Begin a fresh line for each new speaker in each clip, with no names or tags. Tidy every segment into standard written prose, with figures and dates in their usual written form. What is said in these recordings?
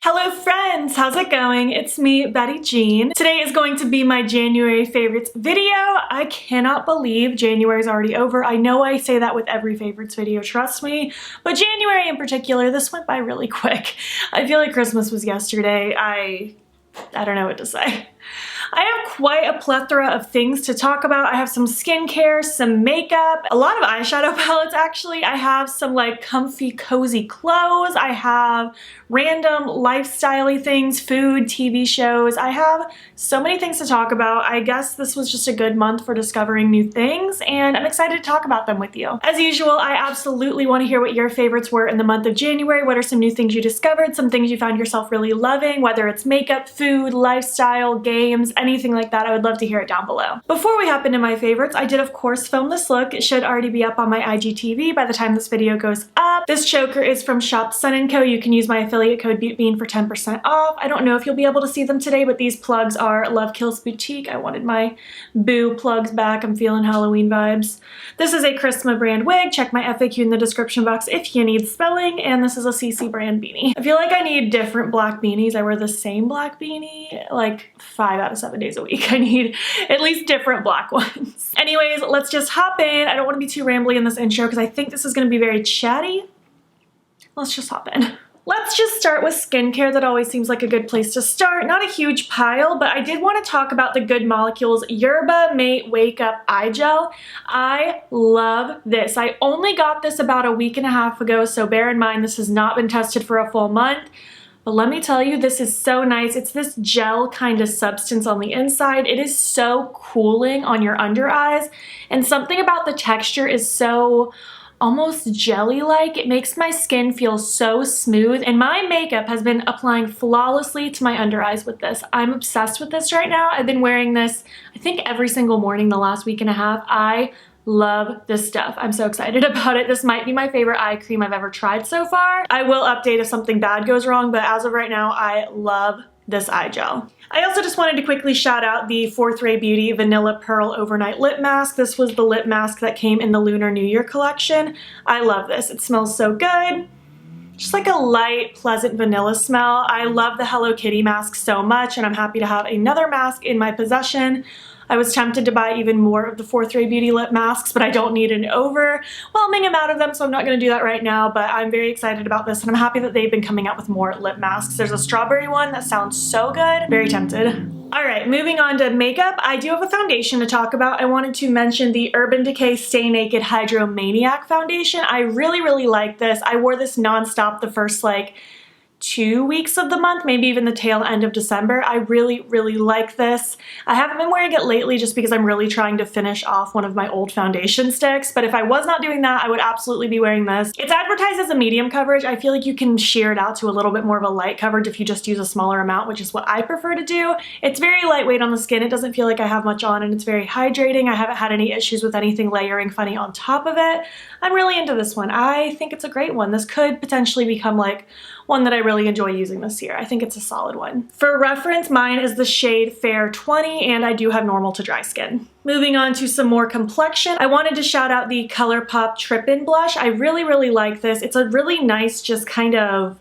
Hello friends, how's it going? It's me, Betty Jean. Today is going to be my January favorites video. I cannot believe January is already over. I know I say that with every favorites video, trust me, but January in particular, this went by really quick. I feel like Christmas was yesterday. I don't know what to say. I have quite a plethora of things to talk about. I have some skincare, some makeup, a lot of eyeshadow palettes actually. I have some like comfy, cozy clothes. I have random lifestyle-y things, food, TV shows. I have so many things to talk about. I guess this was just a good month for discovering new things and I'm excited to talk about them with you. As usual, I absolutely want to hear what your favorites were in the month of January. What are some new things you discovered, some things you found yourself really loving, whether it's makeup, food, lifestyle, games, anything like that. I would love to hear it down below. Before we hop into my favorites, I did of course film this look. It should already be up on my IGTV by the time this video goes up. This choker is from Shop Sun & Co. You can use my affiliate code BEATBEAN for 10% off. I don't know if you'll be able to see them today, but these plugs are Love Kills Boutique. I wanted my boo plugs back. I'm feeling Halloween vibes. This is a Christmas brand wig. Check my FAQ in the description box if you need spelling. And this is a CC brand beanie. I feel like I need different black beanies. I wear the same black beanie like 5 out of 7 days a week. I need at least different black ones. Anyways, let's just hop in. I don't want to be too rambly in this intro because I think this is going to be very chatty. Let's just hop in. Let's just start with skincare. That always seems like a good place to start. Not a huge pile, but I did want to talk about the Good Molecules Yerba Mate Wake Up Eye Gel. I love this. I only got this about a week and a half ago, so bear in mind this has not been tested for a full month. But let me tell you, this is so nice. It's this gel kind of substance on the inside. It is so cooling on your under eyes, and something about the texture is so almost jelly-like. It makes my skin feel so smooth, and my makeup has been applying flawlessly to my under eyes with this. I'm obsessed with this right now. I've been wearing this, I think, every single morning the last week and a half. I love this stuff. I'm so excited about it. This might be my favorite eye cream I've ever tried so far. I will update if something bad goes wrong, but as of right now, I love this eye gel. I also just wanted to quickly shout out the Fourth Ray Beauty Vanilla Pearl Overnight Lip Mask. This was the lip mask that came in the Lunar New Year collection. I love this. It smells so good. Just like a light, pleasant vanilla smell. I love the Hello Kitty mask so much, and I'm happy to have another mask in my possession. I was tempted to buy even more of the Fourth Ray Beauty lip masks, but I don't need an overwhelming amount of them, so I'm not going to do that right now, but I'm very excited about this, and I'm happy that they've been coming out with more lip masks. There's a strawberry one that sounds so good. Very tempted. Alright, moving on to makeup, I do have a foundation to talk about. I wanted to mention the Urban Decay Stay Naked Hydromaniac foundation. I really like this. I wore this nonstop the first like 2 weeks of the month, maybe even the tail end of December. I really like this. I haven't been wearing it lately just because I'm really trying to finish off one of my old foundation sticks, but if I was not doing that, I would absolutely be wearing this. It's advertised as a medium coverage. I feel like you can sheer it out to a little bit more of a light coverage if you just use a smaller amount, which is what I prefer to do. It's very lightweight on the skin. It doesn't feel like I have much on, and it's very hydrating. I haven't had any issues with anything layering funny on top of it. I'm really into this one. I think it's a great one. This could potentially become like one that I really enjoy using this year. I think it's a solid one. For reference, mine is the shade Fair 20, and I do have normal to dry skin. Moving on to some more complexion, I wanted to shout out the Colourpop Trippin Blush. I really like this. It's a really nice, just kind of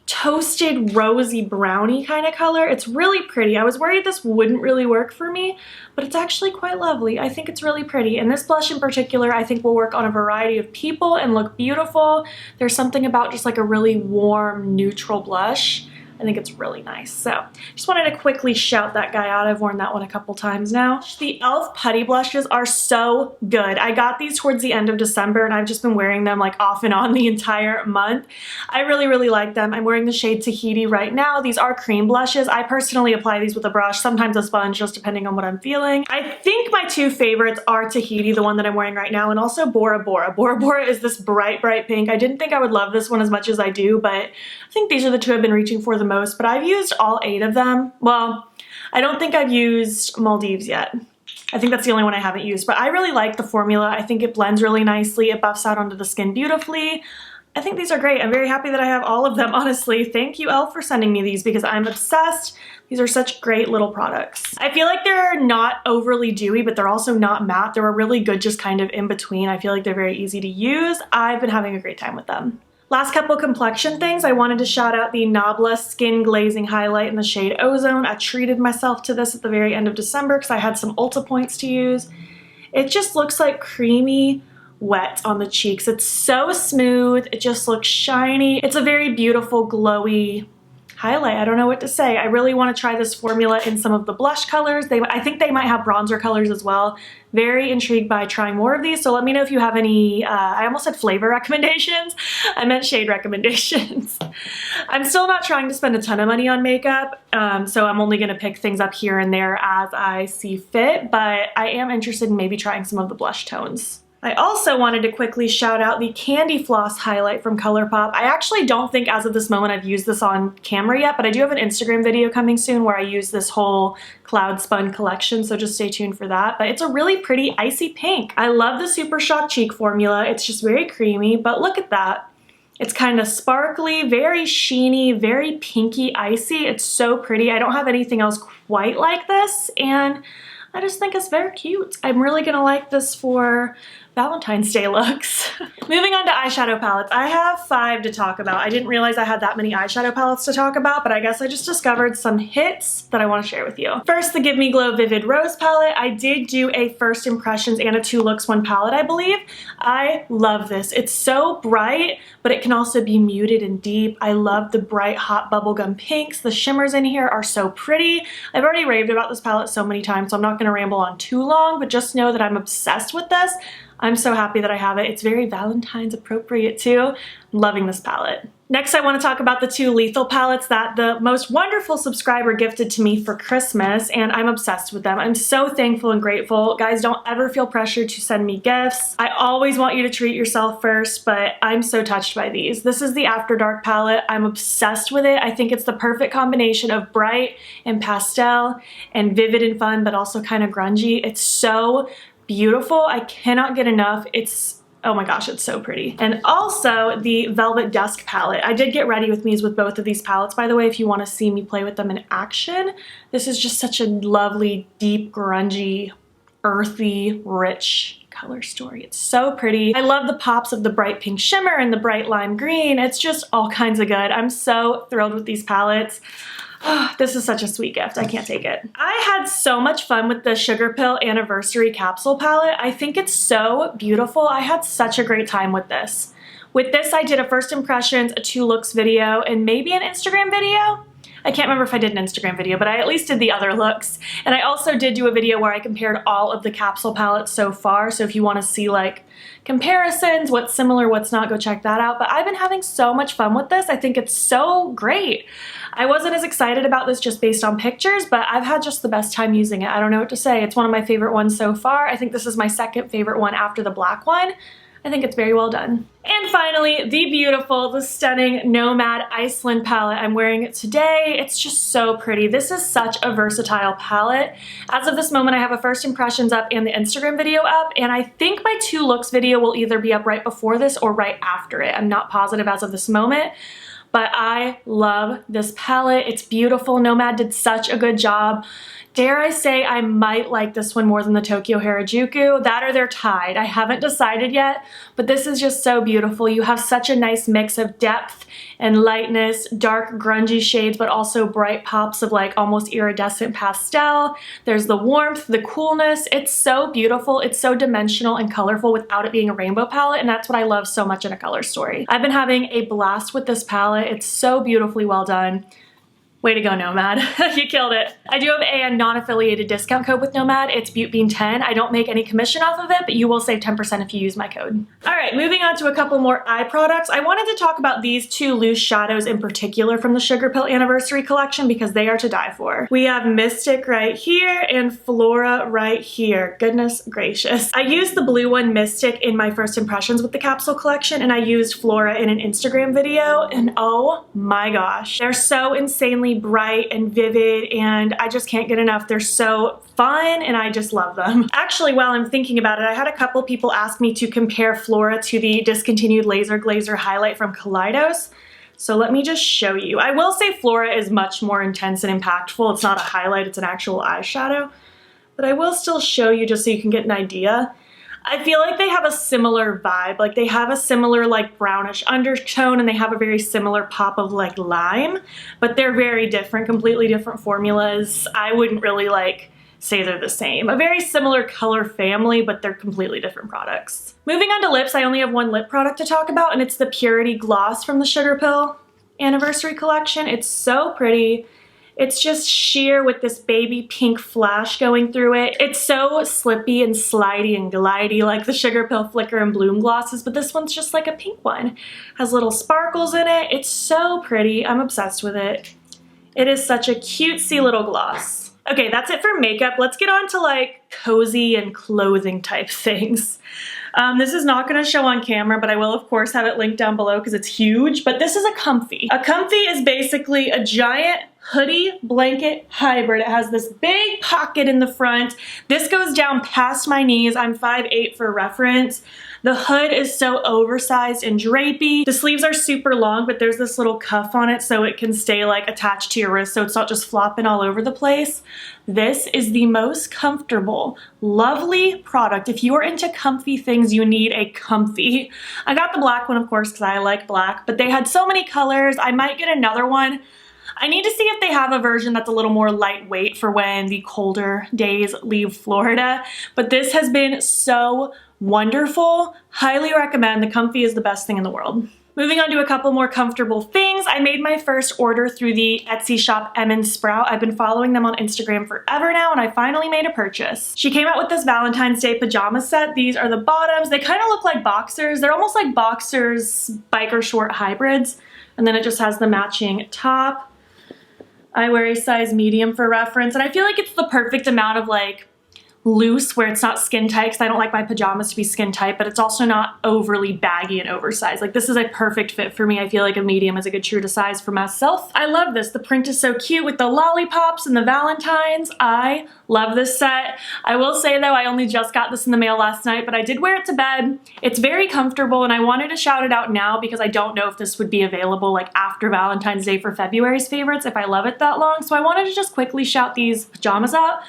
toasted rosy brownie kind of color. It's really pretty. I was worried this wouldn't really work for me, but it's actually quite lovely. I think it's really pretty, and this blush in particular I think will work on a variety of people and look beautiful. There's something about just like a really warm neutral blush. I think it's really nice. So just wanted to quickly shout that guy out. I've worn that one a couple times now. The e.l.f. Putty Blushes are so good. I got these towards the end of December, and I've just been wearing them like off and on the entire month. I really like them. I'm wearing the shade Tahiti right now. These are cream blushes. I personally apply these with a brush, sometimes a sponge, just depending on what I'm feeling. I think my two favorites are Tahiti, the one that I'm wearing right now, and also Bora Bora. Bora Bora is this bright pink. I didn't think I would love this one as much as I do, but I think these are the two I've been reaching for the most, but I've used all 8 of them. Well, I don't think I've used Maldives yet. I think that's the only one I haven't used, but I really like the formula. I think it blends really nicely. It buffs out onto the skin beautifully. I think these are great. I'm very happy that I have all of them, honestly. Thank you, e.l.f. for sending me these because I'm obsessed. These are such great little products. I feel like they're not overly dewy, but they're also not matte. They're a really good just kind of in between. I feel like they're very easy to use. I've been having a great time with them. Last couple complexion things, I wanted to shout out the Nabla Skin Glazing Highlight in the shade Ozone. I treated myself to this at the very end of December because I had some Ulta points to use. It just looks like creamy wet on the cheeks. It's so smooth. It just looks shiny. It's a very beautiful, glowy highlight. I don't know what to say. I really want to try this formula in some of the blush colors. I think they might have bronzer colors as well. Very intrigued by trying more of these, so let me know if you have any, I almost said flavor recommendations. I meant shade recommendations. I'm still not trying to spend a ton of money on makeup, so I'm only going to pick things up here and there as I see fit, but I am interested in maybe trying some of the blush tones. I also wanted to quickly shout out the Candy Floss highlight from Colourpop. I actually don't think as of this moment I've used this on camera yet, but I do have an Instagram video coming soon where I use this whole cloud spun collection, so just stay tuned for that. But it's a really pretty icy pink. I love the Super Shock Cheek formula. It's just very creamy, but look at that. It's kind of sparkly, very sheeny, very pinky icy. It's so pretty. I don't have anything else quite like this, and I just think it's very cute. I'm really gonna like this for Valentine's Day looks. Moving on to eyeshadow palettes. I have 5 to talk about. I didn't realize I had that many eyeshadow palettes to talk about, but I guess I just discovered some hits that I want to share with you. First, the Give Me Glow Vivid Rose palette. I did do a first impressions and a 2 looks 1 palette, I believe. I love this. It's so bright, but it can also be muted and deep. I love the bright hot bubblegum pinks. The shimmers in here are so pretty. I've already raved about this palette so many times, so I'm not going to ramble on too long, but just know that I'm obsessed with this. I'm so happy that I have it. It's very Valentine's appropriate too. I'm loving this palette. Next, I want to talk about the 2 Lethal palettes that the most wonderful subscriber gifted to me for Christmas, and I'm obsessed with them. I'm so thankful and grateful. Guys, don't ever feel pressured to send me gifts. I always want you to treat yourself first, but I'm so touched by these. This is the After Dark palette. I'm obsessed with it. I think it's the perfect combination of bright and pastel and vivid and fun, but also kind of grungy. It's so beautiful. I cannot get enough. It's, oh my gosh, it's so pretty. And also the Velvet Dusk palette. I did get ready with me with both of these palettes, by the way, if you want to see me play with them in action. This is just such a lovely, deep, grungy, earthy, rich color story. It's so pretty. I love the pops of the bright pink shimmer and the bright lime green. It's just all kinds of good. I'm so thrilled with these palettes. Oh, this is such a sweet gift. I can't take it. I had so much fun with the Sugarpill Anniversary Capsule palette. I think it's so beautiful. I had such a great time with this. With this, I did a first impressions, a 2 looks video, and maybe an Instagram video. I can't remember if I did an Instagram video, but I at least did the other looks. And I also did do a video where I compared all of the capsule palettes so far. So if you want to see like comparisons, what's similar, what's not, go check that out. But I've been having so much fun with this. I think it's so great. I wasn't as excited about this just based on pictures, but I've had just the best time using it. I don't know what to say. It's one of my favorite ones so far. I think this is my 2nd favorite one after the black one. I think it's very well done. And finally, the beautiful, the stunning Nomad Iceland palette. I'm wearing it today. It's just so pretty. This is such a versatile palette. As of this moment, I have a first impressions up and the Instagram video up, and I think my 2 looks video will either be up right before this or right after it. I'm not positive as of this moment, but I love this palette. It's beautiful. Nomad did such a good job. Dare I say I might like this one more than the Tokyo Harajuku. That or they're tied. I haven't decided yet, but this is just so beautiful. You have such a nice mix of depth and lightness, dark grungy shades, but also bright pops of like almost iridescent pastel. There's the warmth, the coolness. It's so beautiful. It's so dimensional and colorful without it being a rainbow palette, and that's what I love so much in a color story. I've been having a blast with this palette. It's so beautifully well done. Way to go, Nomad. You killed it. I do have a non-affiliated discount code with Nomad. It's ButeBean10. I don't make any commission off of it, but you will save 10% if you use my code. All right, moving on to a couple more eye products. I wanted to talk about these 2 loose shadows in particular from the Sugarpill Anniversary collection because they are to die for. We have Mystic right here and Flora right here. Goodness gracious. I used the blue one, Mystic, in my first impressions with the capsule collection, and I used Flora in an Instagram video, and oh my gosh. They're so insanely bright and vivid, and I just can't get enough. They're so fun, and I just love them. Actually, while I'm thinking about it, I had a couple people ask me to compare Flora to the discontinued Laser Glazer highlight from Kaleidos. So let me just show you. I will say Flora is much more intense and impactful. It's not a highlight, it's an actual eyeshadow. But I will still show you just so you can get an idea. I feel like they have a similar vibe. Like they have a similar like brownish undertone and they have a very similar pop of like lime, but they're very different, completely different formulas. I wouldn't really like say they're the same. A very similar color family, but they're completely different products. Moving on to lips, I only have one lip product to talk about, and it's the Purity Gloss from the Sugarpill Anniversary Collection. It's so pretty. It's just sheer with this baby pink flash going through it. It's so slippy and slidey and glidey like the Sugarpill Flicker and Bloom glosses, but this one's just like a pink one. Has little sparkles in it. It's so pretty. I'm obsessed with it. It is such a cutesy little gloss. Okay, that's it for makeup. Let's get on to like cozy and clothing type things. This is not going to show on camera, but I will of course have it linked down below because it's huge, but this is a comfy. A comfy is basically a giant hoodie blanket hybrid. It has this big pocket in the front. This goes down past my knees. I'm 5'8" for reference. The hood is so oversized and drapey. The sleeves are super long, but there's this little cuff on it so it can stay like attached to your wrist so it's not just flopping all over the place. This is the most comfortable, lovely product. If you are into comfy things, you need a comfy. I got the black one, of course, because I like black, but they had so many colors. I might get another one. I need to see if they have a version that's a little more lightweight for when the colder days leave Florida, but this has been so wonderful. Highly recommend. The comfy is the best thing in the world. Moving on to a couple more comfortable things. I made my first order through the Etsy shop Sprout. I've been following them on Instagram forever now, and I finally made a purchase. She came out with this Valentine's Day pajama set. These are the bottoms. They kind of look like boxers. They're almost like boxers biker short hybrids. And then it just has the matching top. I wear a size medium for reference, and I feel like it's the perfect amount of like loose where it's not skin tight because I don't like my pajamas to be skin tight, but it's also not overly baggy and oversized. Like this is a perfect fit for me. I feel like a medium is a good true to size for myself. I love this. The print is so cute with the lollipops and the Valentines. I love this set. I will say though, I only just got this in the mail last night, but I did wear it to bed. It's very comfortable and I wanted to shout it out now because I don't know if this would be available like after Valentine's Day for February's favorites if I love it that long. So I wanted to just quickly shout these pajamas out.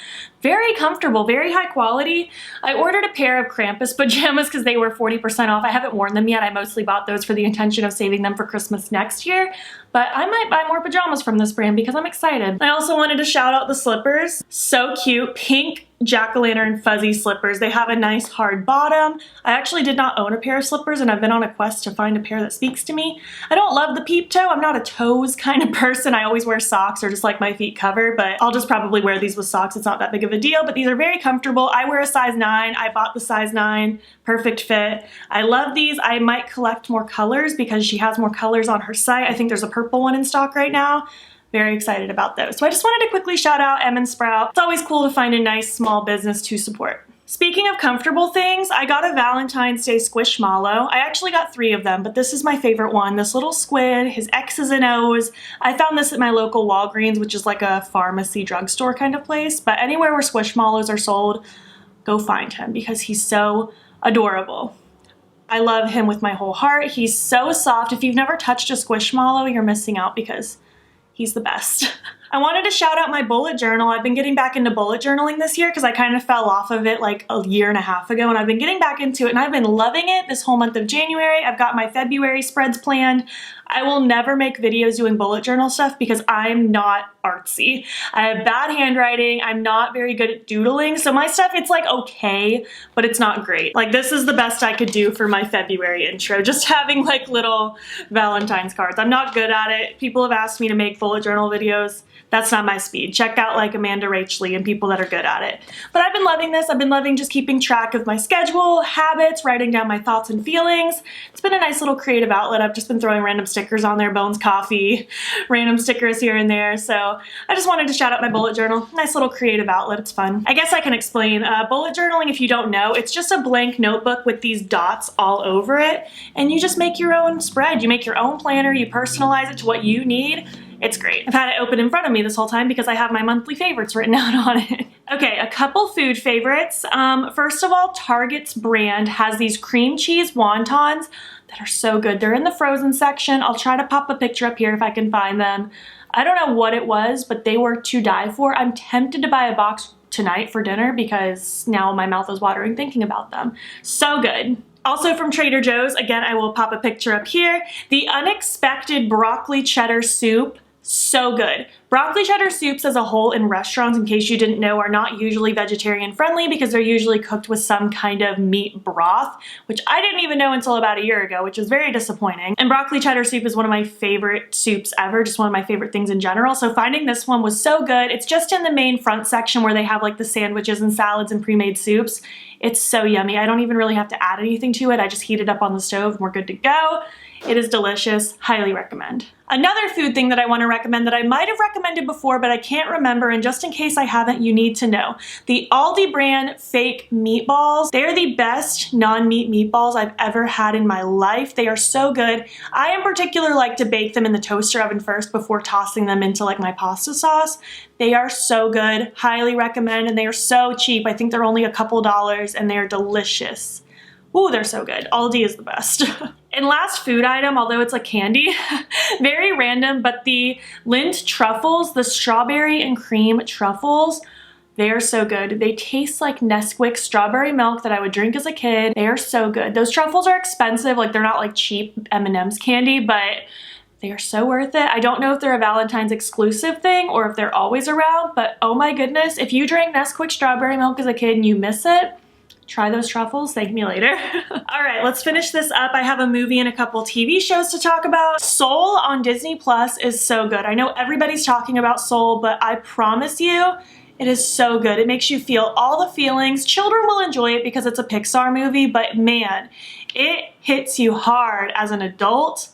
Very comfortable, very high quality. I ordered a pair of Krampus pajamas because they were 40% off. I haven't worn them yet. I mostly bought those for the intention of saving them for Christmas next year, but I might buy more pajamas from this brand because I'm excited. I also wanted to shout out the slippers. So cute, pink jack-o'-lantern fuzzy slippers. They have a nice hard bottom. I actually did not own a pair of slippers and I've been on a quest to find a pair that speaks to me. I don't love the peep toe. I'm not a toes kind of person. I always wear socks or just like my feet covered, but I'll just probably wear these with socks. It's not that big of a deal, but these are very comfortable. I wear a size 9. I bought the size 9. Perfect fit. I love these. I might collect more colors because she has more colors on her site. I think there's a purple one in stock right now. Very excited about those. So I just wanted to quickly shout out Sprout. It's always cool to find a nice small business to support. Speaking of comfortable things, I got a Valentine's Day Squishmallow. I actually got 3 of them, but this is my favorite one. This little squid, his X's and O's. I found this at my local Walgreens, which is like a pharmacy drugstore kind of place, but anywhere where Squishmallows are sold, go find him because he's so adorable. I love him with my whole heart. He's so soft. If you've never touched a Squishmallow, you're missing out because he's the best. I wanted to shout out my bullet journal. I've been getting back into bullet journaling this year because I kind of fell off of it like a year and a half ago, and I've been getting back into it and I've been loving it this whole month of January. I've got my February spreads planned. I will never make videos doing bullet journal stuff because I'm not artsy. I have bad handwriting. I'm not very good at doodling. So my stuff, it's like okay, but it's not great. Like this is the best I could do for my February intro, just having like little Valentine's cards. I'm not good at it. People have asked me to make bullet journal videos. That's not my speed. Check out like Amanda Rachley and people that are good at it. But I've been loving this. I've been loving just keeping track of my schedule, habits, writing down my thoughts and feelings. It's been a nice little creative outlet. I've just been throwing random stickers on there, Bones Coffee, random stickers here and there. So I just wanted to shout out my bullet journal. Nice little creative outlet. It's fun. I guess I can explain. Bullet journaling, if you don't know, it's just a blank notebook with these dots all over it. And you just make your own spread. You make your own planner. You personalize it to what you need. It's great. I've had it open in front of me this whole time because I have my monthly favorites written out on it. Okay, a couple food favorites. First of all, Target's brand has these cream cheese wontons that are so good. They're in the frozen section. I'll try to pop a picture up here if I can find them. I don't know what it was, but they were to die for. I'm tempted to buy a box tonight for dinner because now my mouth is watering thinking about them. So good. Also from Trader Joe's, again, I will pop a picture up here, the unexpected broccoli cheddar soup. So good. Broccoli cheddar soups as a whole in restaurants, in case you didn't know, are not usually vegetarian friendly because they're usually cooked with some kind of meat broth, which I didn't even know until about a year ago, which was very disappointing. And broccoli cheddar soup is one of my favorite soups ever, just one of my favorite things in general. So finding this one was so good. It's just in the main front section where they have like the sandwiches and salads and pre-made soups. It's so yummy. I don't even really have to add anything to it. I just heat it up on the stove and we're good to go. It is delicious. Highly recommend. Another food thing that I want to recommend that I might have recommended before, but I can't remember, and just in case I haven't, you need to know. The Aldi brand fake meatballs. They're the best non-meat meatballs I've ever had in my life. They are so good. I in particular like to bake them in the toaster oven first before tossing them into like my pasta sauce. They are so good. Highly recommend, and they are so cheap. I think they're only a couple dollars and they are delicious. Ooh, they're so good. Aldi is the best. And last food item, although it's like candy, very random, but the Lindt truffles, the strawberry and cream truffles, they are so good. They taste like Nesquik strawberry milk that I would drink as a kid. They are so good. Those truffles are expensive, like they're not like cheap M&M's candy, but they are so worth it. I don't know if they're a Valentine's exclusive thing or if they're always around, but oh my goodness, if you drank Nesquik strawberry milk as a kid and you miss it, try those truffles, thank me later. All right, let's finish this up. I have a movie and a couple TV shows to talk about. Soul on Disney Plus is so good. I know everybody's talking about Soul, but I promise you, it is so good. It makes you feel all the feelings. Children will enjoy it because it's a Pixar movie, but man, it hits you hard as an adult.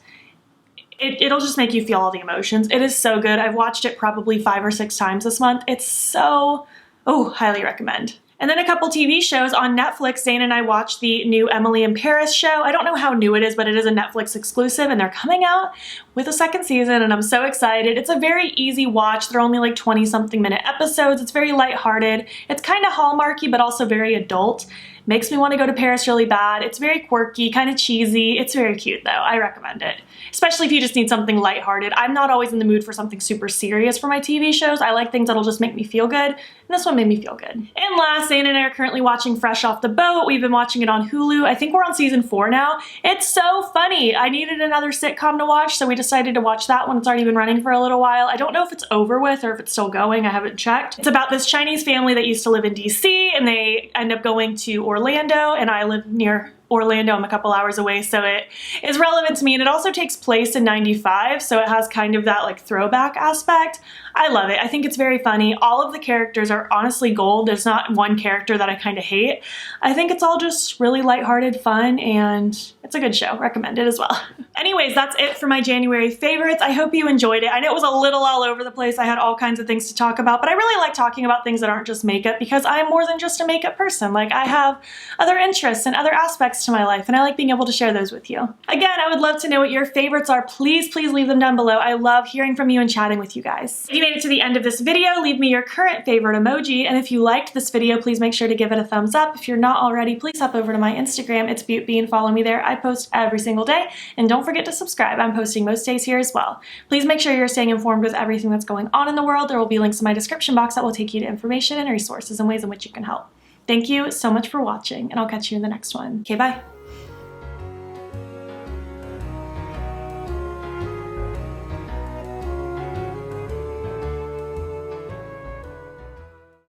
It'll just make you feel all the emotions. It is so good. I've watched it probably 5 or 6 times this month. It's so, highly recommend. And then a couple TV shows on Netflix. Zane and I watched the new Emily in Paris show. I don't know how new it is, but it is a Netflix exclusive and they're coming out with a 2nd season and I'm so excited. It's a very easy watch. They're only like 20-something minute episodes. It's very lighthearted. It's kind of Hallmarky, but also very adult. Makes me want to go to Paris really bad. It's very quirky, kind of cheesy. It's very cute though. I recommend it. Especially if you just need something lighthearted. I'm not always in the mood for something super serious for my TV shows. I like things that'll just make me feel good. And this one made me feel good. And last, Zane and I are currently watching Fresh Off the Boat. We've been watching it on Hulu. I think we're on season 4 now. It's so funny. I needed another sitcom to watch, so we decided to watch that one. It's already been running for a little while. I don't know if it's over with or if it's still going. I haven't checked. It's about this Chinese family that used to live in DC and they end up going to Orlando, and I live near Orlando. I'm a couple hours away, so it is relevant to me, and it also takes place in '95, so it has kind of that like throwback aspect. I love it. I think it's very funny. All of the characters are honestly gold. There's not one character that I kind of hate. I think it's all just really lighthearted fun, and it's a good show. Recommend it as well. Anyways, that's it for my January favorites. I hope you enjoyed it. I know it was a little all over the place. I had all kinds of things to talk about, but I really like talking about things that aren't just makeup because I'm more than just a makeup person. Like, I have other interests and other aspects to my life, and I like being able to share those with you. Again, I would love to know what your favorites are. Please leave them down below. I love hearing from you and chatting with you guys. If you made it to the end of this video, leave me your current favorite emoji, and if you liked this video, please make sure to give it a thumbs up. If you're not already, please hop over to my Instagram. It's BeautBee and follow me there. I post every single day, and don't forget to subscribe. I'm posting most days here as well. Please make sure you're staying informed with everything that's going on in the world. There will be links in my description box that will take you to information and resources and ways in which you can help. Thank you so much for watching, and I'll catch you in the next one. Okay, bye.